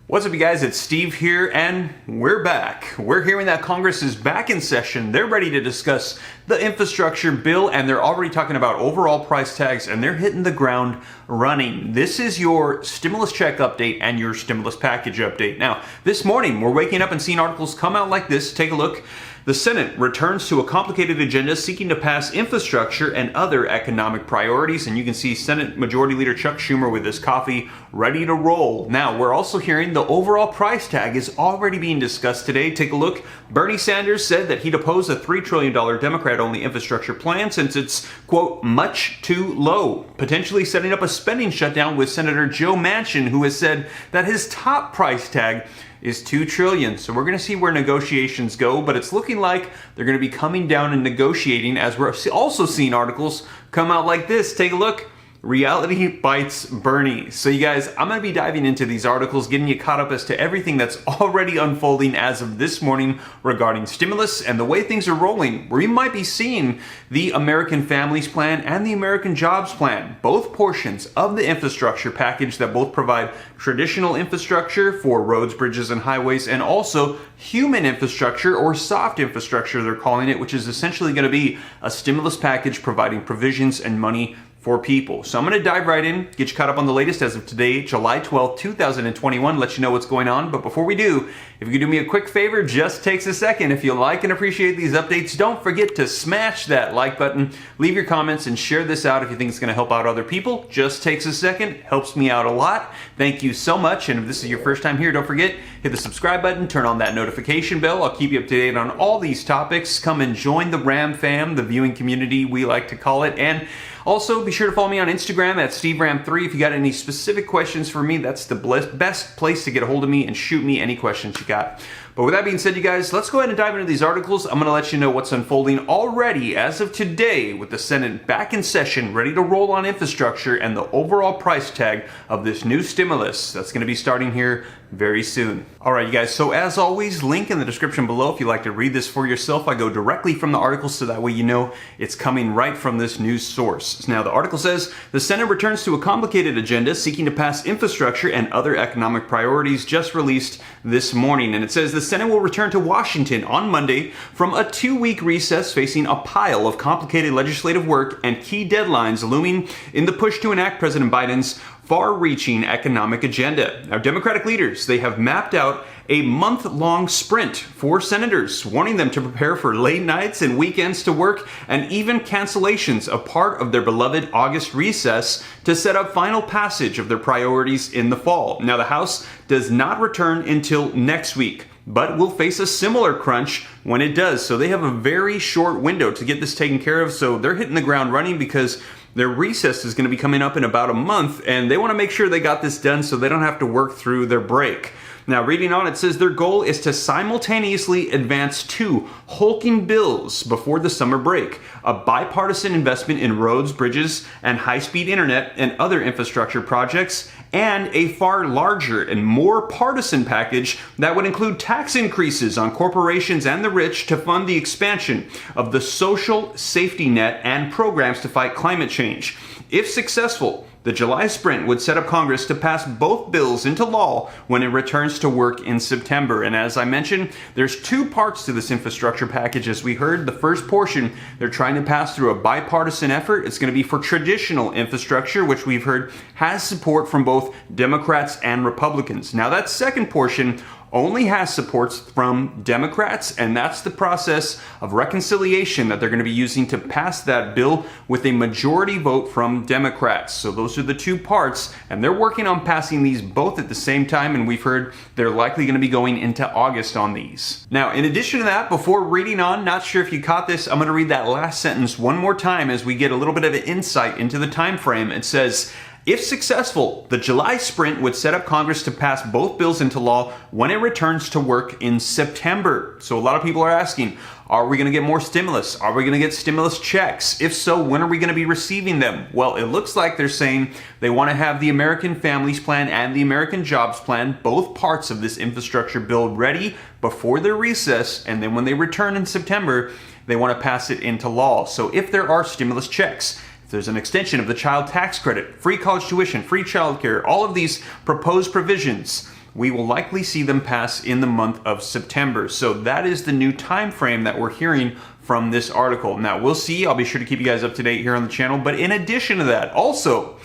What's up, you guys? It's Steve here, and we're back. We're hearing that Congress is back in session. They're ready to discuss the infrastructure bill, and they're already talking about overall price tags, and they're hitting the ground running. This is your stimulus check update and your stimulus package update. Now, this morning, we're waking up and seeing articles come out like this. Take a look. The Senate returns to a complicated agenda seeking to pass infrastructure and other economic priorities. And you can see Senate Majority Leader Chuck Schumer with his coffee ready to roll. Now, we're also hearing the overall price tag is already being discussed today. Take a look. Bernie Sanders said that he'd oppose a $3 trillion Democrat-only infrastructure plan since it's, quote, much too low, potentially setting up a spending shutdown with Senator Joe Manchin, who has said that his top price tag is $2 trillion. So we're going to see where negotiations go, but it's looking like they're going to be coming down and negotiating, as we're also seeing articles come out like this. Take a look. Reality bites Bernie. So you guys, I'm going to be diving into these articles, getting you caught up as to everything that's already unfolding as of this morning regarding stimulus and the way things are rolling. We might be seeing the American Families Plan and the American Jobs Plan, both portions of the infrastructure package that both provide traditional infrastructure for roads, bridges, and highways, and also human infrastructure, or soft infrastructure they're calling it, which is essentially going to be a stimulus package providing provisions and money for people. So I'm going to dive right in, get you caught up on the latest as of today, July 12th, 2021, let you know what's going on. But before we do, if you could do me a quick favor, just takes a second. If you like and appreciate these updates, don't forget to smash that like button, leave your comments, and share this out if you think it's going to help out other people. Just takes a second, helps me out a lot. Thank you so much. And if this is your first time here, don't forget, hit the subscribe button, turn on that notification bell. I'll keep you up to date on all these topics. Come and join the RAM fam, the viewing community we like to call it. And also, be sure to follow me on Instagram at SteveRam3. If you got any specific questions for me, that's the best place to get a hold of me and shoot me any questions you got. But with that being said, you guys, let's go ahead and dive into these articles. I'm going to let you know what's unfolding already as of today with the Senate back in session, ready to roll on infrastructure and the overall price tag of this new stimulus that's going to be starting here very soon. All right, you guys, so as always, link in the description below if you'd like to read this for yourself. I go directly from the article so that way you know it's coming right from this news source. Now, the article says, the Senate returns to a complicated agenda seeking to pass infrastructure and other economic priorities, just released this morning. And it says the Senate will return to Washington on Monday from a 2-week recess, facing a pile of complicated legislative work and key deadlines looming in the push to enact President Biden's far-reaching economic agenda. Now, Democratic leaders, they have mapped out a month-long sprint for senators, warning them to prepare for late nights and weekends to work, and even cancellations of part of their beloved August recess to set up final passage of their priorities in the fall. Now, the House does not return until next week, but will face a similar crunch when it does. So they have a very short window to get this taken care of. So they're hitting the ground running because their recess is going to be coming up in about a month, and they want to make sure they got this done so they don't have to work through their break. Now, reading on, it says their goal is to simultaneously advance 2 hulking bills before the summer break: a bipartisan investment in roads, bridges, and high-speed internet and other infrastructure projects, and a far larger and more partisan package that would include tax increases on corporations and the rich to fund the expansion of the social safety net and programs to fight climate change. If successful, the July sprint would set up Congress to pass both bills into law when it returns to work in September. And as I mentioned, there's 2 parts to this infrastructure package. As we heard, the first portion, they're trying to pass through a bipartisan effort. It's going to be for traditional infrastructure, which we've heard has support from both Democrats and Republicans. Now, that second portion only has supports from Democrats, and that's the process of reconciliation that they're going to be using to pass that bill with a majority vote from Democrats. So those are the 2 parts, and they're working on passing these both at the same time, and we've heard they're likely going to be going into August on these. Now, in addition to that, before reading on, not sure if you caught this, I'm going to read that last sentence one more time as we get a little bit of an insight into the time frame. It says, if successful, the July sprint would set up Congress to pass both bills into law when it returns to work in September. So a lot of people are asking, are we going to get more stimulus? Are we going to get stimulus checks? If so, when are we going to be receiving them? Well, it looks like they're saying they want to have the American Families Plan and the American Jobs Plan, both parts of this infrastructure bill, ready before their recess, and then when they return in September, they want to pass it into law. So if there are stimulus checks, if there's an extension of the child tax credit, free college tuition, free childcare, all of these proposed provisions, we will likely see them pass in the month of September. So that is the new time frame that we're hearing from this article. Now we'll see. I'll be sure to keep you guys up to date here on the channel. But in addition to that, also,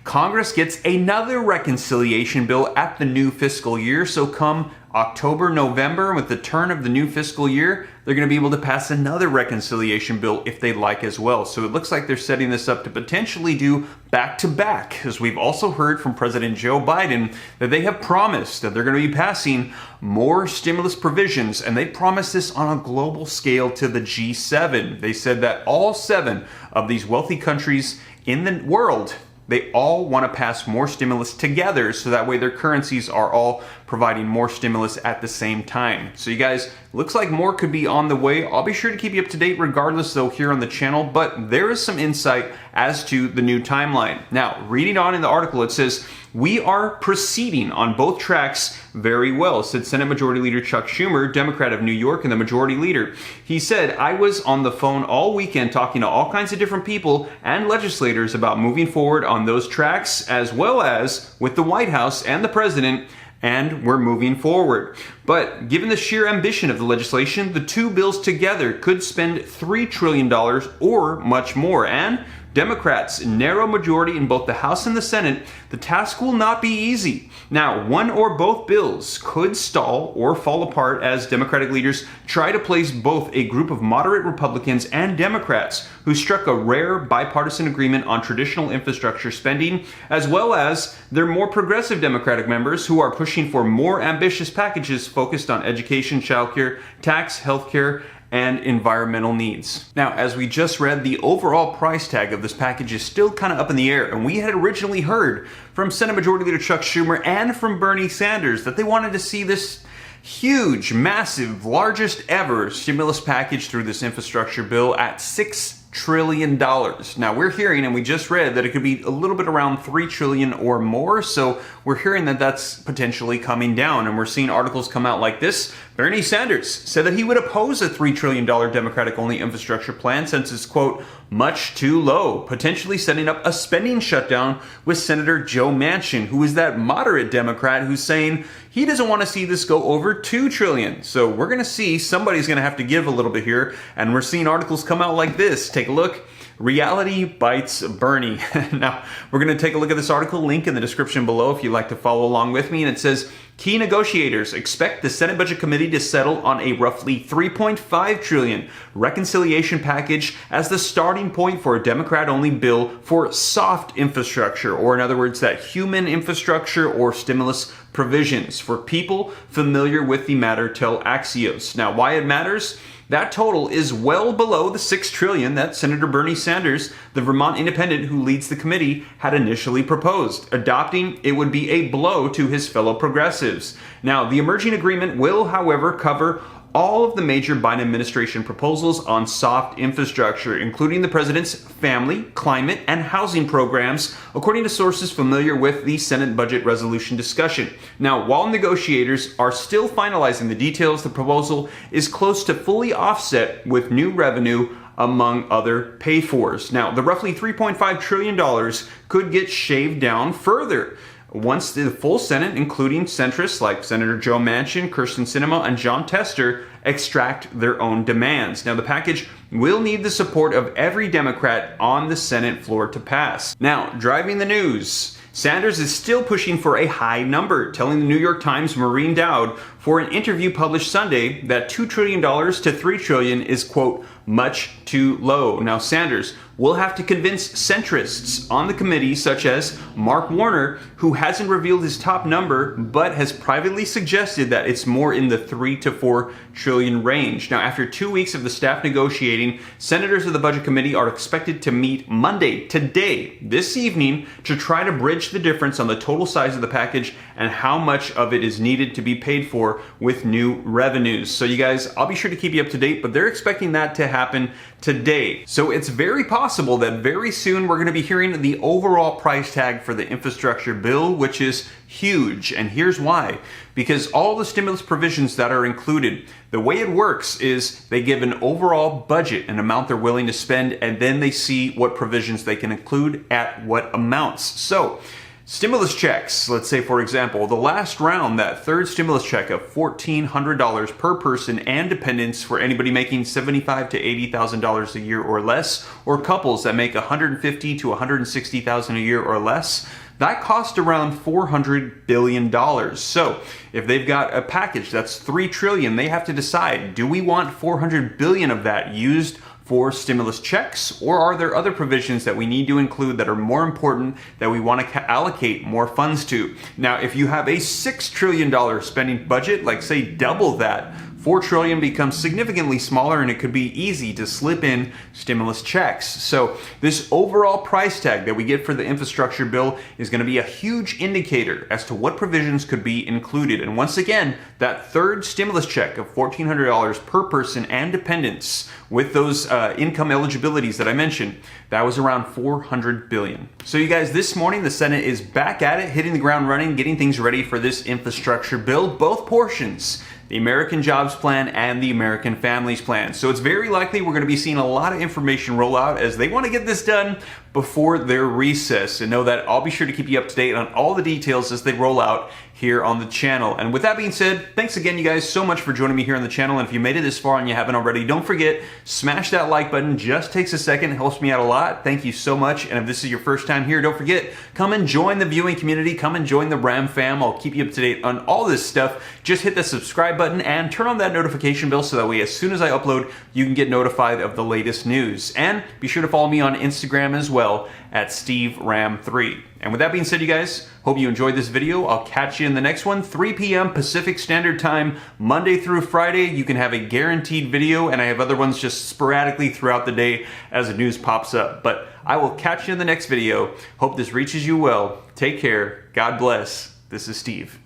Congress gets another reconciliation bill at the new fiscal year. So come October, November, with the turn of the new fiscal year, they're going to be able to pass another reconciliation bill if they like as well. So it looks like they're setting this up to potentially do back-to-back, because we've also heard from President Joe Biden that they have promised that they're going to be passing more stimulus provisions, and they promised this on a global scale to the G7. They said that all 7 of these wealthy countries in the world, they all want to pass more stimulus together, so that way their currencies are all providing more stimulus at the same time. So you guys, looks like more could be on the way. I'll be sure to keep you up to date regardless though here on the channel, but there is some insight as to the new timeline. Now, reading on in the article, it says, "We are proceeding on both tracks very well," said Senate Majority Leader Chuck Schumer, Democrat of New York and the Majority Leader. He said, "I was on the phone all weekend talking to all kinds of different people and legislators about moving forward on those tracks, as well as with the White House and the President, and we're moving forward. But given the sheer ambition of the legislation, the 2 bills together could spend $3 trillion or much more, and Democrats' narrow majority in both the House and the Senate, the task will not be easy. Now, one or both bills could stall or fall apart as Democratic leaders try to place both a group of moderate Republicans and Democrats who struck a rare bipartisan agreement on traditional infrastructure spending, as well as their more progressive Democratic members who are pushing for more ambitious packages focused on education, childcare, tax, healthcare, and environmental needs. Now, as we just read, the overall price tag of this package is still kind of up in the air, and we had originally heard from Senate Majority Leader Chuck Schumer and from Bernie Sanders that they wanted to see this huge, massive, largest ever stimulus package through this infrastructure bill at $6 trillion. Now we're hearing, and we just read, that it could be a little bit around $3 trillion or more. So we're hearing that that's potentially coming down, and we're seeing articles come out like this. Bernie Sanders said that he would oppose a $3 trillion Democratic-only infrastructure plan since it's, quote, much too low, potentially setting up a spending shutdown with Senator Joe Manchin, who is that moderate Democrat who's saying he doesn't want to see this go over $2 trillion. So we're going to see somebody's going to have to give a little bit here, and we're seeing articles come out like this. Take a look. Reality bites Bernie. Now, we're going to take a look at this article, link in the description below if you'd like to follow along with me. And it says, key negotiators expect the Senate Budget Committee to settle on a roughly $3.5 trillion reconciliation package as the starting point for a Democrat-only bill for soft infrastructure, or in other words, that human infrastructure or stimulus provisions. For people familiar with the matter, tell Axios. Now, why it matters? That total is well below the $6 trillion that Senator Bernie Sanders, the Vermont independent who leads the committee, had initially proposed. Adopting it would be a blow to his fellow progressives. Now, the emerging agreement will, however, cover all of the major Biden administration proposals on soft infrastructure, including the president's family, climate, and housing programs, according to sources familiar with the Senate budget resolution discussion. Now, while negotiators are still finalizing the details, the proposal is close to fully offset with new revenue, among other pay-fors. Now, the roughly $3.5 trillion could get shaved down further once the full Senate, including centrists like Senator Joe Manchin, Kyrsten Sinema, and Jon Tester, extract their own demands. Now, the package will need the support of every Democrat on the Senate floor to pass. Now, driving the news, Sanders is still pushing for a high number, telling the New York Times' Maureen Dowd for an interview published Sunday that $2 trillion to $3 trillion is, quote, much too low. Now, Sanders will have to convince centrists on the committee, such as Mark Warner, who hasn't revealed his top number, but has privately suggested that it's more in the $3 to $4 trillion range. Now, after 2 weeks of the staff negotiating, senators of the Budget Committee are expected to meet Monday, today, this evening, to try to bridge the difference on the total size of the package and how much of it is needed to be paid for with new revenues. So you guys, I'll be sure to keep you up to date, but they're expecting that to happen today. So it's very possible that very soon we're going to be hearing the overall price tag for the infrastructure bill, which is huge. And here's why. Because all the stimulus provisions that are included, the way it works is they give an overall budget, an amount they're willing to spend, and then they see what provisions they can include at what amounts. So Stimulus checks, let's say for example, the last round, that third stimulus check of $1,400 per person and dependents for anybody making $75,000 to $80,000 a year or less, or couples that make $150,000 to $160,000 a year or less, that cost around $400 billion. So if they've got a package that's $3 trillion, they have to decide, do we want $400 billion of that used for stimulus checks, or are there other provisions that we need to include that are more important that we want to allocate more funds to? Now, if you have a $6 trillion spending budget, like say double that, $4 trillion becomes significantly smaller, and it could be easy to slip in stimulus checks. So this overall price tag that we get for the infrastructure bill is going to be a huge indicator as to what provisions could be included. And once again, that third stimulus check of $1,400 per person and dependents with those income eligibilities that I mentioned, that was around $400 billion. So you guys, this morning the Senate is back at it, hitting the ground running, getting things ready for this infrastructure bill, both portions, the American Jobs Plan and the American Families Plan. So it's very likely we're going to be seeing a lot of information roll out as they want to get this done before their recess. And know that I'll be sure to keep you up to date on all the details as they roll out here on the channel. And with that being said, thanks again, you guys, so much for joining me here on the channel. And if you made it this far and you haven't already, don't forget, smash that like button. Just takes a second, it helps me out a lot. Thank you so much. And if this is your first time here, don't forget, come and join the viewing community. Come and join the Ram fam. I'll keep you up to date on all this stuff. Just hit the subscribe button and turn on that notification bell so that way as soon as I upload, you can get notified of the latest news. And be sure to follow me on Instagram as well at SteveRam3. And with that being said, you guys, hope you enjoyed this video. I'll catch you in the next one, 3 p.m. Pacific Standard Time, Monday through Friday. You can have a guaranteed video, and I have other ones just sporadically throughout the day as the news pops up. But I will catch you in the next video. Hope this reaches you well. Take care. God bless. This is Steve.